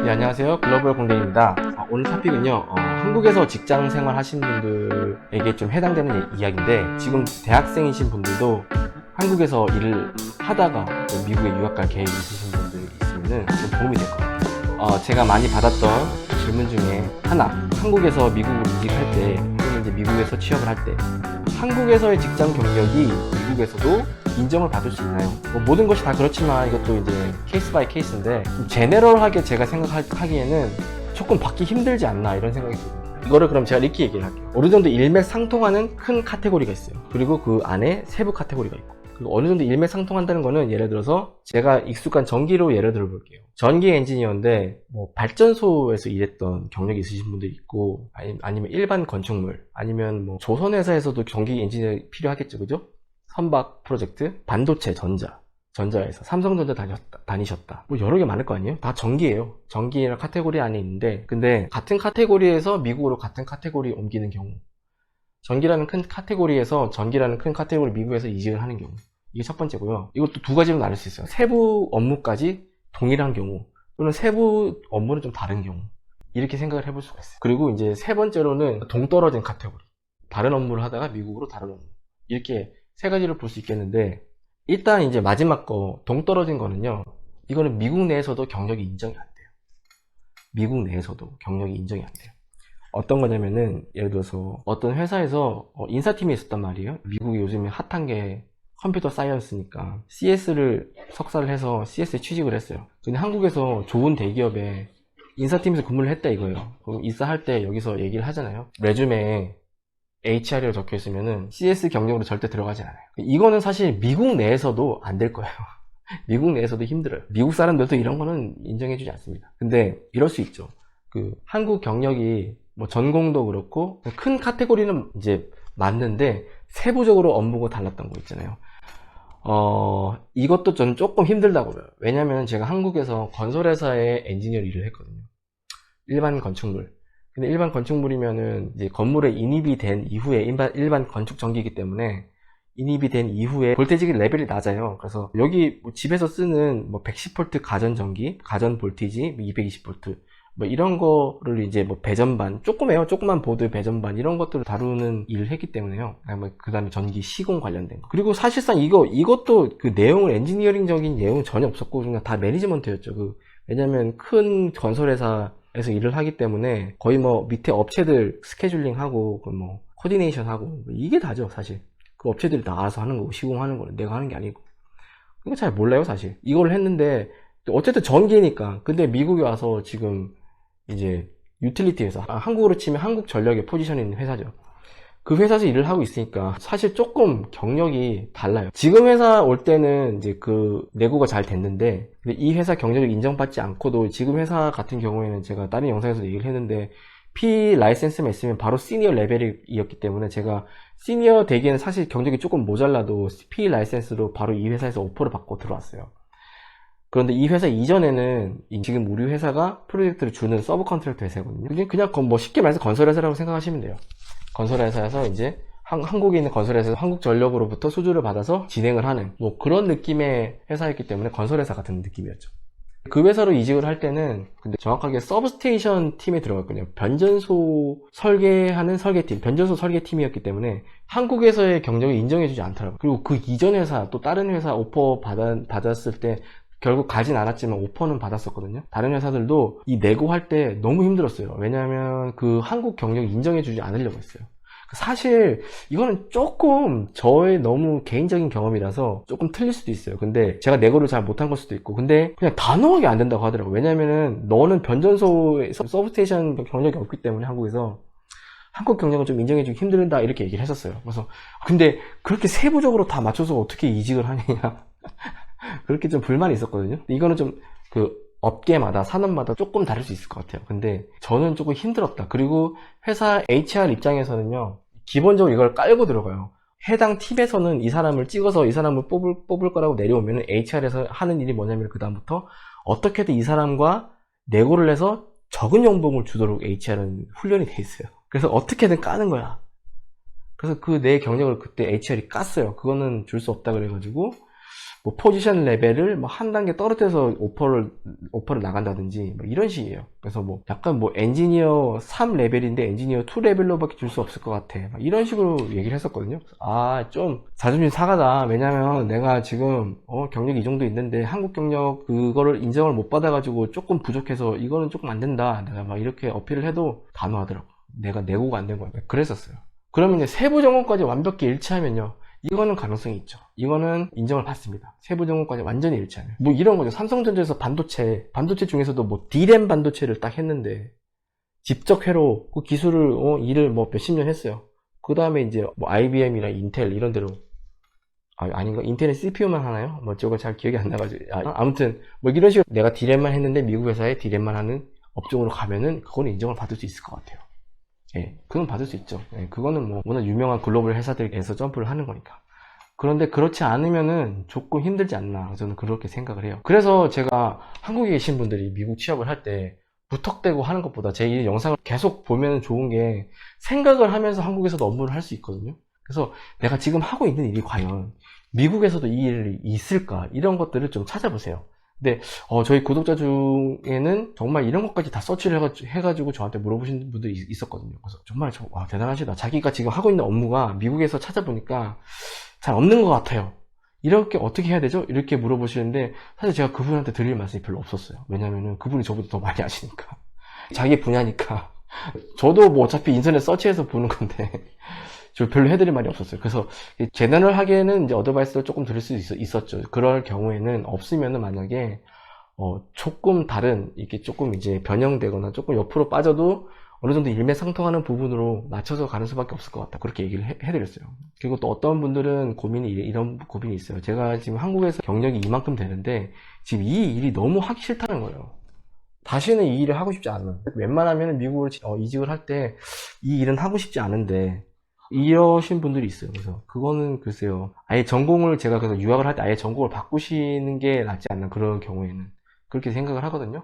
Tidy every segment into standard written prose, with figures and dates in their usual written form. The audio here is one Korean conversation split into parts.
네, 안녕하세요. 글로벌 공대입니다. 오늘 토픽은요, 한국에서 직장 생활 하신 분들에게 좀 해당되는 이야기인데, 지금 대학생이신 분들도 한국에서 일을 하다가 미국에 유학 갈 계획이 있으신 분들 있으면 좀 도움이 될 것 같아요. 제가 많이 받았던 질문 중에 하나, 한국에서 미국으로 이직할 때, 또는 이제 미국에서 취업을 할 때, 한국에서의 직장 경력이 미국에서도 인정을 받을 수 있나요? 모든 것이 다 그렇지만 이것도 이제 케이스 바이 케이스인데, 좀 제너럴하게 제가 생각하기에는 조금 받기 힘들지 않나 이런 생각이 듭니다. 이거를 그럼 제가 이렇게 얘기를 할게요. 어느 정도 일맥상통하는 큰 카테고리가 있어요. 그리고 그 안에 세부 카테고리가 있고, 그리고 어느 정도 일맥상통한다는 거는 예를 들어서 제가 익숙한 전기로 예를 들어 볼게요. 전기 엔지니어인데 발전소에서 일했던 경력이 있으신 분들이 있고, 아니면 일반 건축물, 아니면 조선회사에서도 전기 엔지니어 필요하겠죠, 그죠? 선박 프로젝트, 반도체, 전자에서 삼성전자 다니셨다. 여러 개 많을 거 아니에요? 다 전기예요. 전기라는 카테고리 안에 있는데, 근데 같은 카테고리에서 미국으로 같은 카테고리 옮기는 경우, 전기라는 큰 카테고리 미국에서 이직을 하는 경우, 이게 첫 번째고요. 이것도 두 가지로 나눌 수 있어요. 세부 업무까지 동일한 경우, 또는 세부 업무는 좀 다른 경우, 이렇게 생각을 해볼 수가 있어요. 그리고 이제 세 번째로는 동떨어진 카테고리, 다른 업무를 하다가 미국으로 다른 업무, 이렇게 세 가지를 볼 수 있겠는데, 일단 이제 마지막 거 동떨어진 거는요, 이거는 미국 내에서도 경력이 인정이 안 돼요. 미국 내에서도 경력이 인정이 안 돼요. 어떤 거냐면은, 예를 들어서 어떤 회사에서 인사팀이 있었단 말이에요. 미국이 요즘에 핫한 게 컴퓨터 사이언스니까 CS를 석사를 해서 CS에 취직을 했어요. 근데 한국에서 좋은 대기업에 인사팀에서 근무를 했다 이거예요. 그럼 입사할 때 여기서 얘기를 하잖아요. 레주메에 HR이라고 적혀 있으면은 CS 경력으로 절대 들어가진 않아요. 이거는 사실 미국 내에서도 안 될 거예요. 미국 내에서도 힘들어요. 미국 사람들도 이런 거는 인정해주지 않습니다. 근데 이럴 수 있죠. 한국 경력이 전공도 그렇고 큰 카테고리는 이제 맞는데 세부적으로 업무가 달랐던 거 있잖아요. 이것도 저는 조금 힘들다고 봐요. 왜냐면 제가 한국에서 건설회사에 엔지니어 일을 했거든요. 일반 건축물. 근데 일반 건축물이면은 이제 건물에 인입이 된 이후에 일반 건축 전기이기 때문에 인입이 된 이후에 볼테지 레벨이 낮아요. 그래서 여기 집에서 쓰는 110V 가전 전기, 가전 볼티지, 220V 이런 거를 이제 배전반, 조그만 보드 배전반 이런 것들을 다루는 일을 했기 때문에요. 그 다음에 전기 시공 관련된 거. 그리고 사실상 이것도 그 내용을 엔지니어링적인 내용은 전혀 없었고 그냥 다 매니지먼트였죠. 왜냐면 큰 건설회사에서 일을 하기 때문에 거의 밑에 업체들 스케줄링하고 코디네이션하고 이게 다죠 사실. 그 업체들이 다 알아서 하는 거고 시공하는 거는 내가 하는 게 아니고. 그거 잘 몰라요 사실. 이걸 했는데 어쨌든 전기니까. 근데 미국에 와서 지금 이제 유틸리티 회사, 한국으로 치면 한국전력의 포지션에 있는 회사죠. 그 회사에서 일을 하고 있으니까 사실 조금 경력이 달라요. 지금 회사 올 때는 이제 내고가 잘 됐는데, 근데 이 회사 경력을 인정받지 않고도 지금 회사 같은 경우에는 제가 다른 영상에서 얘기를 했는데 P 라이센스만 있으면 바로 시니어 레벨이었기 때문에 제가 시니어 되기에는 사실 경력이 조금 모자라도 P 라이센스로 바로 이 회사에서 오퍼를 받고 들어왔어요. 그런데 이 회사 이전에는 지금 우리 회사가 프로젝트를 주는 서브 컨트랙트 회사거든요. 그냥 쉽게 말해서 건설회사라고 생각하시면 돼요. 건설회사에서 이제 한국에 있는 건설회사에서 한국전력으로부터 수주를 받아서 진행을 하는 그런 느낌의 회사였기 때문에 건설회사 같은 느낌이었죠. 그 회사로 이직을 할 때는 근데 정확하게 서브스테이션 팀에 들어갔거든요. 변전소 설계하는 설계팀, 변전소 설계팀이었기 때문에 한국에서의 경력을 인정해주지 않더라고요. 그리고 그 이전 회사, 또 다른 회사 오퍼 받았을 때 결국 가진 않았지만 오퍼는 받았었거든요. 다른 회사들도 이 내고할 때 너무 힘들었어요. 왜냐하면 한국 경력을 인정해주지 않으려고 했어요. 사실 이거는 조금 저의 너무 개인적인 경험이라서 조금 틀릴 수도 있어요. 근데 제가 내고를 잘 못한 걸 수도 있고, 근데 그냥 단호하게 안 된다고 하더라고요. 왜냐면은 너는 변전소에 서브스테이션 경력이 없기 때문에 한국에서 한국 경력을 좀 인정해주기 힘들다 이렇게 얘기를 했었어요. 그래서 근데 그렇게 세부적으로 다 맞춰서 어떻게 이직을 하느냐 그렇게 좀 불만이 있었거든요. 이거는 좀 업계마다 산업마다 조금 다를 수 있을 것 같아요. 근데 저는 조금 힘들었다. 그리고 회사 HR 입장에서는요, 기본적으로 이걸 깔고 들어가요. 해당 팀에서는 이 사람을 찍어서 이 사람을 뽑을 거라고 내려오면 HR에서 하는 일이 뭐냐면 그 다음부터 어떻게든 이 사람과 내고를 해서 적은 연봉을 주도록 HR은 훈련이 돼 있어요. 그래서 어떻게든 까는 거야. 그래서 내 경력을 그때 HR이 깠어요. 그거는 줄 수 없다 그래가지고 뭐 포지션 레벨을 뭐 한 단계 떨어뜨려서 오퍼를 나간다든지 뭐 이런 식이에요. 그래서 뭐 약간 뭐 엔지니어 3 레벨인데 엔지니어 2 레벨로밖에 줄 수 없을 것 같아. 막 이런 식으로 얘기를 했었거든요. 좀 자존심 상하다. 왜냐면 내가 지금 경력이 이 정도 있는데 한국 경력 그거를 인정을 못 받아가지고 조금 부족해서 이거는 조금 안 된다. 내가 막 이렇게 어필을 해도 단호하더라고. 내가 내고가 안 된 거야. 그랬었어요. 그러면 이제 세부 전공까지 완벽히 일치하면요. 이거는 가능성이 있죠. 이거는 인정을 받습니다. 세부 전공까지 완전히 일치하면. 뭐 이런 거죠. 삼성전자에서 반도체 중에서도 뭐 D램 반도체를 딱 했는데 직접 회로 그 기술을 일을 뭐 몇십 년 했어요. 그 다음에 이제 뭐 IBM이나 인텔 이런 데로 아닌가? 인텔은 CPU만 하나요? 뭐 저거 잘 기억이 안 나가지고 아무튼 뭐 이런 식으로 내가 D램만 했는데 미국 회사에 D램만 하는 업종으로 가면은 그거는 인정을 받을 수 있을 것 같아요. 예, 그건 받을 수 있죠. 예, 그거는 뭐 워낙 유명한 글로벌 회사들에서 점프를 하는 거니까. 그런데 그렇지 않으면은 조금 힘들지 않나 저는 그렇게 생각을 해요. 그래서 제가 한국에 계신 분들이 미국 취업을 할 때 무턱대고 하는 것보다 제 이 영상을 계속 보면 좋은 게 생각을 하면서 한국에서도 업무를 할 수 있거든요. 그래서 내가 지금 하고 있는 일이 과연 미국에서도 이 일이 있을까 이런 것들을 좀 찾아보세요. 근데 저희 구독자 중에는 정말 이런 것까지 다 서치를 해가지고 저한테 물어보신 분들이 있었거든요. 그래서 정말 와 대단하시다. 자기가 지금 하고 있는 업무가 미국에서 찾아보니까 잘 없는 것 같아요. 이렇게 어떻게 해야 되죠? 이렇게 물어보시는데 사실 제가 그분한테 드릴 말씀이 별로 없었어요. 왜냐면은 그분이 저보다 더 많이 아시니까. 자기 분야니까. 저도 뭐 어차피 인터넷 서치해서 보는 건데 저 별로 해드릴 말이 없었어요. 그래서 재단을 하기에는 이제 어드바이스를 조금 드릴 수 있었죠. 그럴 경우에는 없으면은 만약에 조금 다른 이렇게 조금 이제 변형되거나 조금 옆으로 빠져도 어느 정도 일맥상통하는 부분으로 낮춰서 가는 수밖에 없을 것 같다. 그렇게 얘기를 해드렸어요. 그리고 또 어떤 분들은 이런 고민이 있어요. 제가 지금 한국에서 경력이 이만큼 되는데 지금 이 일이 너무 하기 싫다는 거예요. 다시는 이 일을 하고 싶지 않아요. 웬만하면 미국으로 이직을 할 때 이 일은 하고 싶지 않은데 이러신 분들이 있어요. 그래서 그거는 글쎄요. 아예 전공을 제가 그래서 유학을 할 때 아예 전공을 바꾸시는 게 낫지 않나 그런 경우에는 그렇게 생각을 하거든요.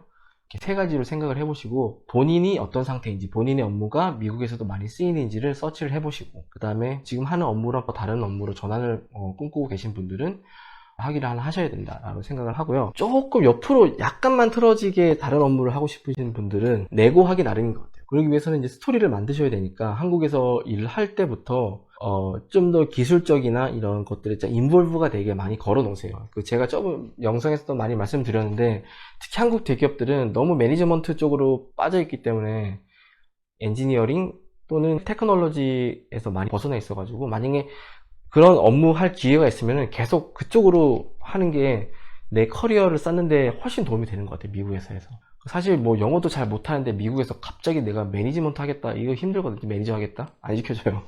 이렇게 세 가지로 생각을 해보시고 본인이 어떤 상태인지 본인의 업무가 미국에서도 많이 쓰이는지를 서치를 해보시고 그 다음에 지금 하는 업무랑 다른 업무로 전환을 꿈꾸고 계신 분들은 하기를 하나 하셔야 된다라고 생각을 하고요. 조금 옆으로 약간만 틀어지게 다른 업무를 하고 싶으신 분들은 내고하기 나름인 것 같아요. 그러기 위해서는 이제 스토리를 만드셔야 되니까 한국에서 일을 할 때부터 좀 더 기술적이나 이런 것들에 인볼브가 되게 많이 걸어 놓으세요. 제가 저번 영상에서도 많이 말씀드렸는데 특히 한국 대기업들은 너무 매니지먼트 쪽으로 빠져 있기 때문에 엔지니어링 또는 테크놀로지에서 많이 벗어나 있어 가지고 만약에 그런 업무 할 기회가 있으면 계속 그쪽으로 하는 게 내 커리어를 쌓는데 훨씬 도움이 되는 것 같아요. 미국 회사에서. 사실 뭐 영어도 잘 못하는데 미국에서 갑자기 내가 매니지먼트 하겠다 이거 힘들거든요. 매니저 하겠다? 안 시켜줘요.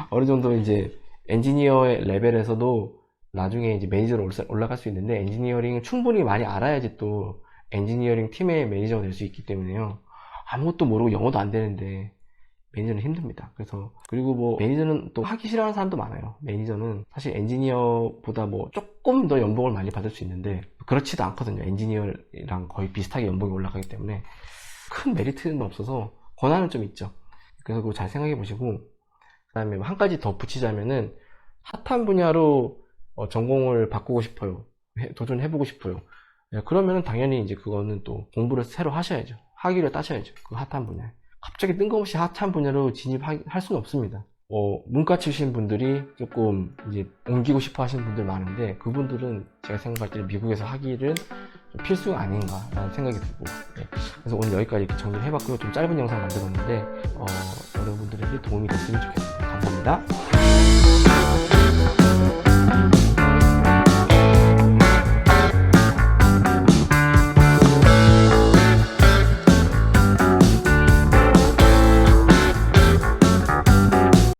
어느 정도 이제 엔지니어 레벨에서도 나중에 이제 매니저로 올라갈 수 있는데 엔지니어링을 충분히 많이 알아야지 또 엔지니어링 팀의 매니저가 될 수 있기 때문에요. 아무것도 모르고 영어도 안 되는데 매니저는 힘듭니다. 그리고 뭐 매니저는 또 하기 싫어하는 사람도 많아요. 매니저는 사실 엔지니어보다 뭐 조금 더 연봉을 많이 받을 수 있는데 그렇지도 않거든요. 엔지니어랑 거의 비슷하게 연봉이 올라가기 때문에 큰 메리트는 없어서 권한은 좀 있죠. 그래서 그거 잘 생각해 보시고 그 다음에 한 가지 더 붙이자면은 핫한 분야로 전공을 바꾸고 싶어요. 도전해보고 싶어요. 그러면은 당연히 이제 그거는 또 공부를 새로 하셔야죠. 학위를 따셔야죠. 그 핫한 분야에. 갑자기 뜬금없이 핫한 분야로 진입할 수는 없습니다. 문과 출신 분들이 조금 이제 옮기고 싶어 하시는 분들 많은데 그분들은 제가 생각할 때 미국에서 하기는 좀 필수가 아닌가라는 생각이 들고 그래서 오늘 여기까지 이렇게 정리를 해봤고요. 좀 짧은 영상 만들었는데 여러분들에게 도움이 됐으면 좋겠습니다. 감사합니다.